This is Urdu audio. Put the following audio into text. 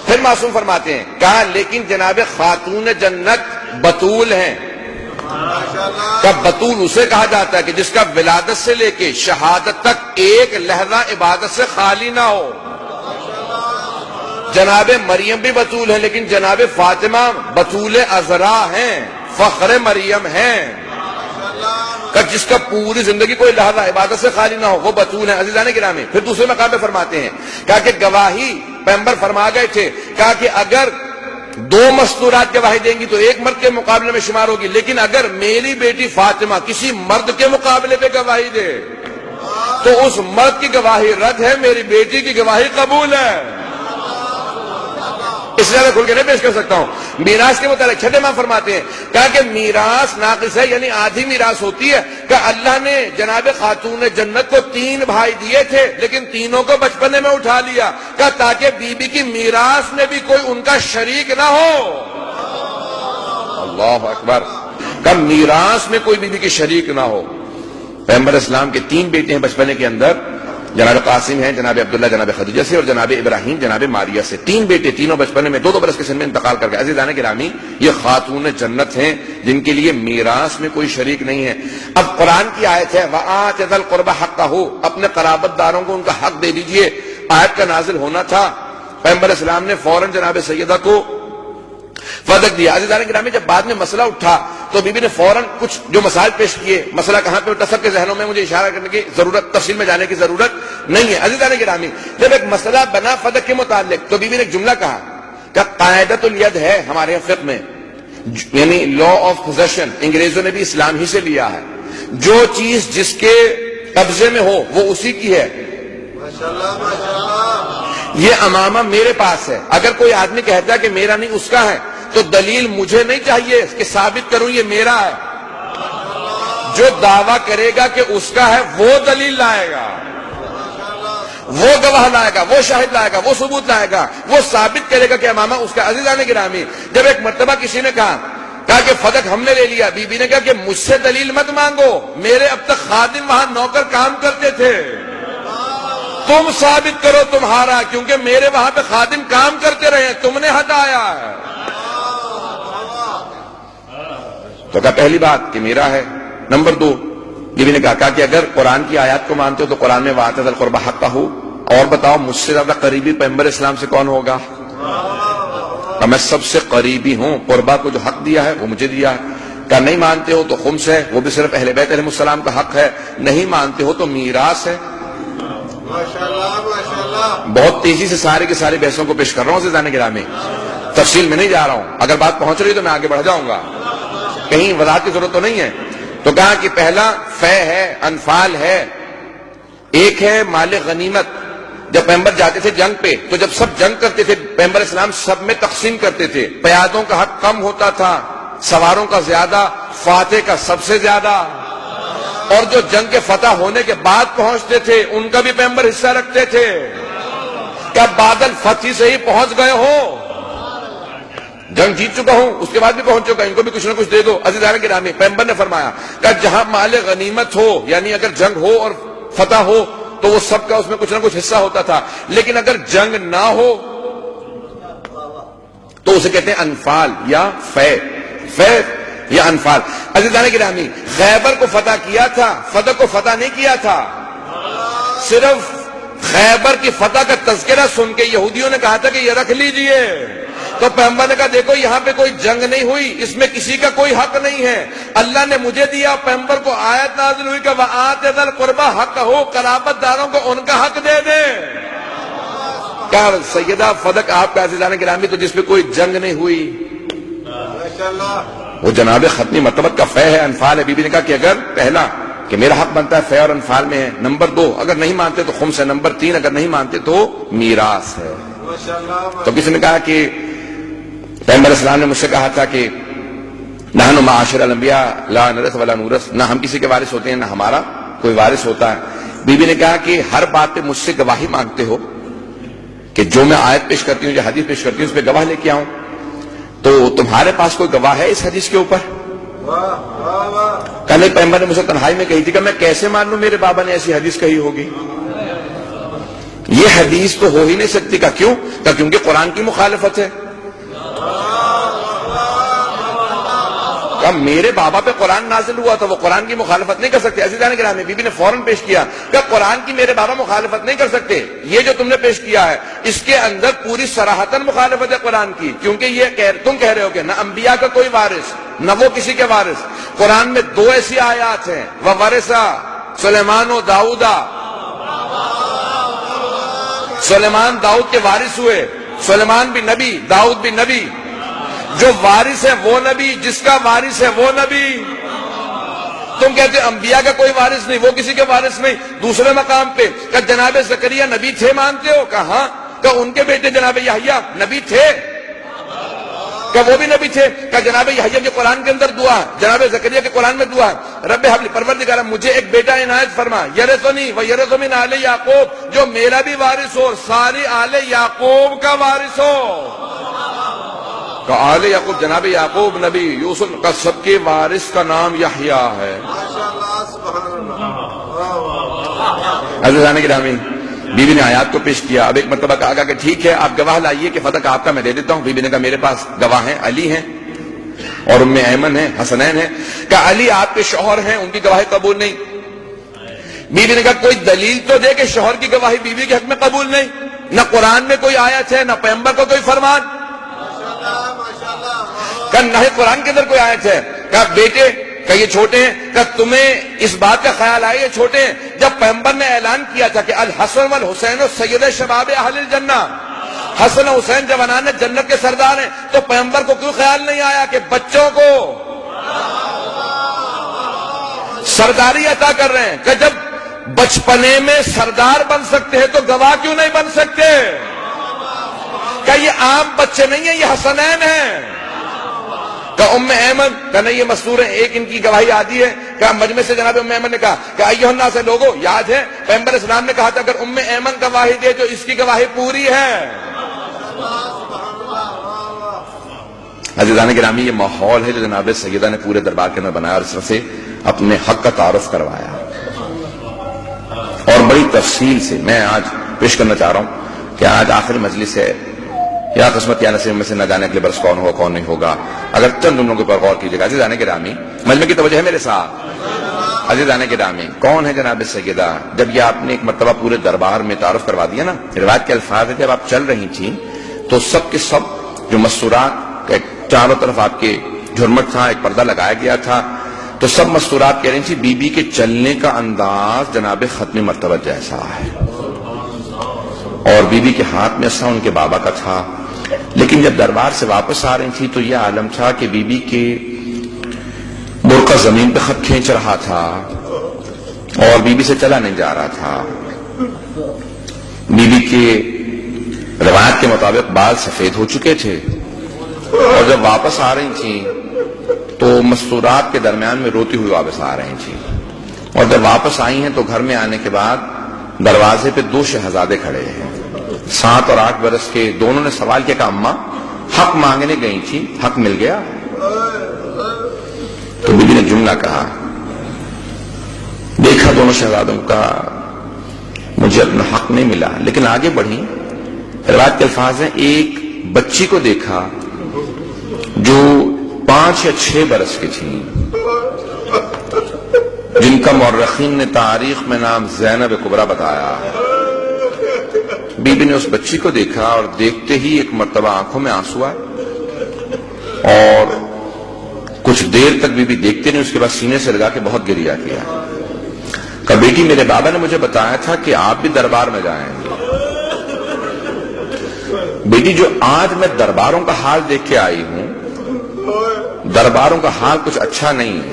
پھر معصوم فرماتے ہیں، کہا لیکن جناب خاتون جنت بطول ہیں۔ کب بطول اسے کہا جاتا ہے کہ جس کا ولادت سے لے کے شہادت تک ایک لحظہ عبادت سے خالی نہ ہو۔ جناب مریم بھی بطول ہیں، لیکن جناب فاطمہ بطول عذرا ہیں، فخر مریم ہیں۔ کہ جس کا پوری زندگی کوئی لحظہ عبادت سے خالی نہ ہو وہ بطول ہیں۔ عزیزان گرامی، پھر دوسرے مقام پہ فرماتے ہیں، کہا کہ گواہی پیغمبر فرما گئے تھے، کہا کہ اگر دو مستورات گواہی دیں گی تو ایک مرد کے مقابلے میں شمار ہوگی، لیکن اگر میری بیٹی فاطمہ کسی مرد کے مقابلے پہ گواہی دے تو اس مرد کی گواہی رد ہے، میری بیٹی کی گواہی قبول ہے۔ اس سے زیادہ کھل کے نہیں پیش کر سکتا ہوں۔ میراث کے متعلق چھٹے امام فرماتے ہیں، کہا کہ میراث ناقص ہے، یعنی آدھی میراث ہوتی ہے، کہ اللہ نے جناب خاتون جنت کو 3 بھائی دیے تھے، لیکن تینوں کو بچپنے میں اٹھا لیا، کہ تاکہ بی بی کی میراث میں بھی کوئی ان کا شریک نہ ہو۔ اللہ اکبر، کہ میراث میں کوئی بی بی کی شریک نہ ہو۔ پیغمبر اسلام کے 3 بیٹے ہیں بچپنے کے اندر، جناب قاسم ہیں، جناب عبداللہ جناب خدیجہ سے، اور جناب ابراہیم جناب ماریہ سے۔ 3 بیٹے، تینوں بچپنے میں 2 برس کے سن میں انتقال کر گئے۔ عزیزان گرامی، یہ خاتون جنت ہیں جن کے لیے میراث میں کوئی شریک نہیں ہے۔ اب قرآن کی آیت ہے وَآتِ ذَا الْقُرْبَى حَقَّهُ، اپنے قرابت داروں کو ان کا حق دے دیجئے۔ آیت کا نازل ہونا تھا، پیغمبر اسلام نے فوراً جناب سیدہ کو فدق دیا۔ عزیزان گرامی، جب بعد میں مسئلہ اٹھا تو بی بی نے فوراً کچھ جو مسائل پیش کیے، مسئلہ کہاں پہ اٹھا سب کے ذہنوں میں مجھے اشارہ کرنے کی ضرورت، تفصیل میں جانے کی ضرورت نہیں ہے۔ عزیزان گرامی، جب ایک مسئلہ بنا فدق کے متعلق تو بی بی نے ایک جملہ کہا کہ قاعدۃ الید ہے ہمارے فقہ میں، یعنی لا آف پوزیشن، انگریزوں نے بھی اسلام ہی سے لیا ہے، جو چیز جس کے قبضے میں ہو وہ اسی کی ہے۔ یہ امامہ میرے پاس ہے، اگر کوئی آدمی کہتا ہے کہ میرا نہیں اس کا ہے تو دلیل مجھے نہیں چاہیے کہ ثابت کروں یہ میرا ہے، جو دعویٰ کرے گا کہ اس کا ہے وہ دلیل لائے گا، وہ گواہ لائے گا، وہ شاہد لائے گا، وہ ثبوت لائے گا، وہ ثابت کرے گا کہ امامہ اس کا۔ عزیزان گرامی، جب ایک مرتبہ کسی نے کہا کہ فدق ہم نے لے لیا، بی بی نے کہا کہ مجھ سے دلیل مت مانگو، میرے اب تک خادم وہاں نوکر کام کرتے تھے، تم ثابت کرو تمہارا، کیونکہ میرے وہاں پہ خادم کام کرتے رہے، تم نے ہٹایا ہے۔ تو کہا پہلی بات کہ میرا ہے۔ نمبر 2، یہ بھی نے کہا کہ اگر قرآن کی آیات کو مانتے ہو تو قرآن میں وَآتِ ذَا الْقُرْبَى حَقَّهُ، اور بتاؤ مجھ سے زیادہ قریبی پیغمبر اسلام سے کون ہوگا؟ کہ میں سب سے قریبی ہوں، قربہ کو جو حق دیا ہے وہ مجھے دیا ہے۔ کہ نہیں مانتے ہو تو خمس ہے، وہ بھی صرف اہل بیت علیہ السلام کا حق ہے، نہیں مانتے ہو تو میراث ہے۔ بہت تیزی سے سارے کے سارے بحثوں کو پیش کر رہا ہوں عزیزان گرامی، تفصیل میں نہیں جا رہا ہوں، اگر بات پہنچ رہی ہے تو میں آگے بڑھ جاؤں گا، کہیں وضاحت کی ضرورت تو نہیں ہے۔ تو کہا کہ پہلا فے ہے، انفال ہے، ایک ہے مال غنیمت۔ جب پیغمبر جاتے تھے جنگ پہ تو جب سب جنگ کرتے تھے پیغمبر اسلام سب میں تقسیم کرتے تھے، پیادوں کا حق کم ہوتا تھا، سواروں کا زیادہ، فاتح کا سب سے زیادہ، اور جو جنگ کے فتح ہونے کے بعد پہنچتے تھے ان کا بھی پیغمبر حصہ رکھتے تھے۔ کیا بادل فتح سے ہی پہنچ گئے ہو، جنگ جیت چکا ہوں اس کے بعد بھی پہنچ چکا، ان کو بھی کچھ نہ کچھ دے دو۔ عزیزان گرامی، پیغمبر نے فرمایا کہ جہاں مال غنیمت ہو، یعنی اگر جنگ ہو اور فتح ہو تو وہ سب کا اس میں کچھ نہ کچھ حصہ ہوتا تھا، لیکن اگر جنگ نہ ہو تو اسے کہتے ہیں انفال یا فے یا انفال۔ عزیزان گرامی، خیبر کو فتح کیا تھا، فتح کو فتح نہیں کیا تھا، صرف خیبر کی فتح کا تذکرہ سن کے یہودیوں نے کہا تھا کہ یہ رکھ لیجئے، تو پیغمبر نے کہا دیکھو یہاں پہ کوئی جنگ نہیں ہوئی، اس میں کسی کا کوئی حق نہیں ہے، اللہ نے مجھے دیا، پیغمبر کو آیت نازل ہوئی کہ وَآتِ ذَا الْقُرْبَى حَقَّهُ، قرابت داروں کو ان کا حق دے دے۔ کیا سیدہ فدق آپ کا عزیزان گرامی، تو جس پہ کوئی جنگ نہیں ہوئی وہ جناب ختمی مرتبت کا فے ہے، انفال ہے۔ بی بی نے کہا کہ اگر پہلا کہ میرا حق بنتا ہے فے اور انفال میں ہے، نمبر 2 اگر نہیں مانتے تو خمس ہے، نمبر 3 اگر نہیں مانتے تو میراث ہے۔ تو کسی نے کہا کہ پیغمبر اسلام نے مجھ سے کہا تھا کہ نحن معاشر الانبیاء لا نرث ولا نورث، نہ ہم کسی کے وارث ہوتے ہیں نہ ہمارا کوئی وارث ہوتا ہے۔ بی بی نے کہا کہ ہر بات پہ مجھ سے گواہی مانگتے ہو کہ جو میں آیت پیش کرتی ہوں یا حدیث پیش کرتی ہوں اس پہ گواہ لے کے آؤں، تو تمہارے پاس کوئی گواہ ہے اس حدیث کے اوپر؟ کل پیغمبر نے مجھے تنہائی میں کہی تھی کہ میں کیسے مان لوں میرے بابا نے ایسی حدیث کہی ہوگی؟ یہ حدیث تو ہو ہی نہیں سکتی. کہ کیوں؟ کہ کیونکہ قرآن کی مخالفت ہے. کہ میرے بابا پہ قرآن نازل ہوا تو وہ قرآن کی مخالفت نہیں کر سکتے. عزیزان گرامی، بی بی نے فوراً پیش کیا کہ قرآن کی میرے بابا مخالفت نہیں کر سکتے. یہ جو تم نے پیش کیا ہے اس کے اندر پوری صراحتاً مخالفت ہے قرآن کی، کیونکہ یہ تم کہہ رہے ہو کہ نہ انبیاء کا کوئی وارث نہ وہ کسی کے وارث. قرآن میں 2 ایسی آیات ہیں، وَوَرِثَ سلیمان و داؤدا، سلیمان داؤد کے وارث ہوئے. سلیمان بھی نبی، داؤد بھی نبی. جو وارث ہے وہ نبی، جس کا وارث ہے وہ نبی. تم کہتے انبیاء کا کوئی وارث نہیں، وہ کسی کے وارث نہیں. دوسرے مقام پہ کہ جناب زکریا نبی تھے، مانتے ہو؟ کہ ہاں. کہ ان کے بیٹے جناب یحییٰ نبی تھے، کہ وہ بھی نبی تھے. کہ جناب یحییٰ کے قرآن کے اندر دعا، جناب زکریا کے قرآن میں دعا، رب ہب لی، پروردگار مجھے ایک بیٹا عنایت فرما، یرثنی و یرث من آل یعقوب، جو میرا بھی وارث ہو اور ساری آل یعقوب کا وارث ہو. کہ آل یعقوب، جناب یعقوب نبی، یوسف کا سب کے وارث کا نام یحییٰ ہے. عزیزان گرامی، بی بی نے آیات کو پیش کیا. اب ایک مرتبہ کہا کہ ٹھیک ہے آپ گواہ لائیے کہ فتح کا آپ کا میں دے دیتا ہوں. بی بی نے کہا میرے پاس گواہ ہیں، علی ہیں اور ام ایمن ہیں، حسنین ہیں. کہ علی آپ کے شوہر ہیں، ان کی گواہی قبول نہیں. بی بی نے کہا کوئی دلیل تو دے کہ شوہر کی گواہی بیوی کے حق میں قبول نہیں. نہ قرآن میں کوئی آیت ہے، نہ پیغمبر کا کوئی فرمان. کہ نہ قرآن کے اندر کوئی آیت ہے. کہ بیٹے کہ یہ چھوٹے ہیں، کہ تمہیں اس بات کا خیال آئے یہ چھوٹے ہیں. جب پیغمبر نے اعلان کیا تھا کہ الحسن والحسین سید شباب اہل الجنہ، حسن و حسین جوانان جنت کے سردار ہیں، تو پیغمبر کو کیوں خیال نہیں آیا کہ بچوں کو سرداری عطا کر رہے ہیں؟ کہ جب بچپنے میں سردار بن سکتے ہیں تو گواہ کیوں نہیں بن سکتے؟ کہ یہ عام بچے نہیں ہیں، یہ حسنین ہیں. کہ ام ایمن، کہ نہیں یہ مستور ہیں، ایک ان کی گواہی آدھی ہے. کہ مجمع سے جناب ام ایمن نے کہا کہ ایھا الناس سے لوگوں، یاد ہے پیغمبر اسلام نے کہا تھا اگر ام ایمن گواہی دے تو اس کی گواہی پوری ہے. عزیزان گرامی، یہ ماحول ہے جو جناب سیدہ نے پورے دربار کے اندر بنایا اور اس طرح سے اپنے حق کا تعارف کروایا. اور بڑی تفصیل سے میں آج پیش کرنا چاہ رہا ہوں کہ آج آخری مجلس ہے، یا قسمت یا نصیب میں سے نہ جانے اگلے برس کون ہوگا کون نہیں ہوگا. اگر چند جملوں کے اوپر غور کیجیے گا. عزیزان گرامی، مجمع کی توجہ ہے میرے ساتھ. عزیزان گرامی، کون ہے جناب سیدہ؟ جب یہ آپ نے ایک مرتبہ پورے دربار میں تعارف کروا دیا نا، روایت کے الفاظ ہے جب آپ چل رہی تھیں تو سب کے سب جو مستورات چاروں طرف آپ کے جھرمٹ تھا، ایک پردہ لگایا گیا تھا، تو سب مستورات کہہ رہی تھی بی بی کے چلنے کا انداز جناب ختم مرتبہ جیسا ہے. اور بی بی کے ہاتھ میں اسا ان کے بابا کا تھا. لیکن جب دربار سے واپس آ رہی تھی تو یہ عالم تھا کہ بی بی کے برقع زمین پہ خط کھینچ رہا تھا اور بی بی سے چلا نہیں جا رہا تھا. بی بی کے روایت کے مطابق بال سفید ہو چکے تھے اور جب واپس آ رہی تھیں تو مستورات کے درمیان میں روتی ہوئی واپس آ رہی تھیں. اور جب واپس آئی ہیں تو گھر میں آنے کے بعد دروازے پہ 2 شہزادے کھڑے ہیں، 7 اور 8 برس کے. دونوں نے سوال کیا کہ اماں حق مانگنے گئی تھی، حق مل گیا؟ تو بیوی نے جملہ کہا، دیکھا دونوں شہزادوں کا، مجھے اپنا حق نہیں ملا. لیکن آگے بڑھی، روایت کے الفاظ ہیں ایک بچی کو دیکھا جو 5 یا 6 برس کی تھی، جن کا مورخین نے تاریخ میں نام زینب کبریٰ بتایا. بی بی نے اس بچی کو دیکھا اور دیکھتے ہی ایک مرتبہ آنکھوں میں آنسو آئے اور کچھ دیر تک بی بی دیکھتے نہیں، اس کے بعد سینے سے لگا کے بہت گریہ کیا. کہ بیٹی میرے بابا نے مجھے بتایا تھا کہ آپ بھی دربار میں جائیں گے. بیٹی جو آج میں درباروں کا حال دیکھ کے آئی ہوں، درباروں کا حال کچھ اچھا نہیں ہے.